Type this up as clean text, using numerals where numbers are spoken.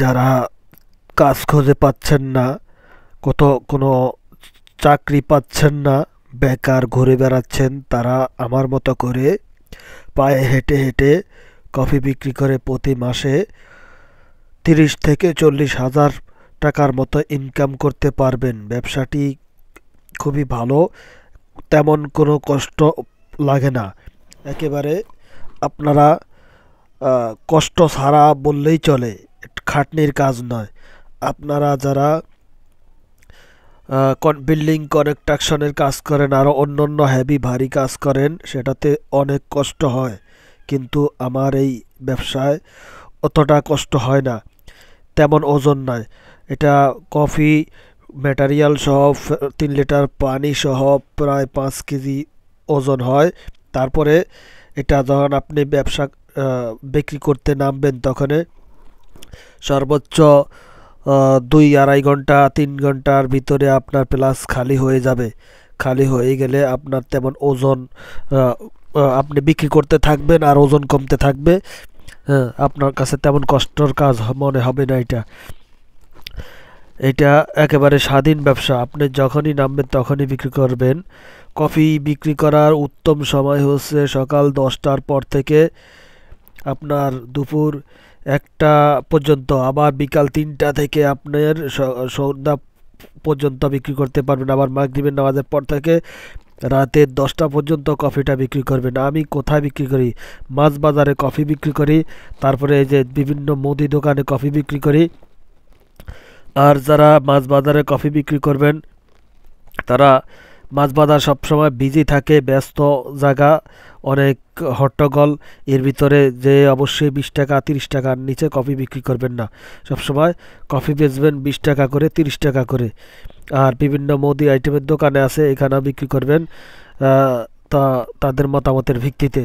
যারা কাজ খুঁজে পাচ্ছেন না, কোনো চাকরি পাচ্ছেন না, বেকার ঘুরে বেড়াচ্ছেন, তারা আমার মতো করে পায়ে হেঁটে হেঁটে কফি বিক্রি করে প্রতি মাসে 30 থেকে 40 হাজার টাকার মতো ইনকাম করতে পারবেন। ব্যবসাটি খুবই ভালো, তেমন কোনো কষ্ট লাগে না একেবারে। আপনারা কষ্ট ছাড়া বললেই চলে, খাটনির কাজ নয়। আপনারা যারা বিল্ডিং কনস্ট্রাকশনের কাজ করেন, আরও অন্য অন্য হেভি ভারী কাজ করেন, সেটাতে অনেক কষ্ট হয়, কিন্তু আমার এই ব্যবসায় অতটা কষ্ট হয় না, তেমন ওজন নয়। এটা কফি ম্যাটেরিয়াল সহ 3 লিটার পানি সহ প্রায় 5 কেজি ওজন হয়। তারপরে এটা যখন আপনি ব্যবসা বিক্রি করতে নামবেন, তখন সর্বোচ্চ 2-2.5 ঘন্টা 3 ঘন্টার ভিতরে আপনার প্লাস খালি হয়ে যাবে। খালি হয়ে গেলে আপনার তেমন ওজন, আহ, আপনি বিক্রি করতে থাকবেন আর ওজন কমতে থাকবে। হ্যাঁ, আপনার কাছে তেমন কষ্টর কাজ মনে হবে না এটা। এটা একেবারে স্বাধীন ব্যবসা, আপনি যখনই নামবেন তখনই বিক্রি করবেন। কফি বিক্রি করার উত্তম সময় হচ্ছে সকাল 10টার পর থেকে আপনার দুপুর 1টা পর্যন্ত, আবার বিকাল 3টা থেকে আপনার সন্ধ্যা পর্যন্ত বিক্রি করতে পারবেন। আবার মাগরিবের নামাজের পর থেকে রাতের 10টা পর্যন্ত কফিটা বিক্রি করবেন। আমি কোথায় বিক্রি করি? মাছ বাজারে কফি বিক্রি করি, তারপরে এই যে বিভিন্ন মুদি দোকানে কফি বিক্রি করি। আর যারা মাছ বাজারে কফি বিক্রি করবেন, তারা মাছ বাজার সবসময় বিজি থাকে, ব্যস্ত জায়গা, অনেক হট্টগোল, এর ভিতরে যে অবশ্যই 20 টাকা 30 টাকার নিচে কফি বিক্রি করবেন না। সবসময় কফি বেচবেন 20 টাকা করে 30 টাকা করে। আর বিভিন্ন মুদি আইটেমের দোকানে আছে, এখানেও বিক্রি করবেন তা তাদের মতামতের ভিত্তিতে।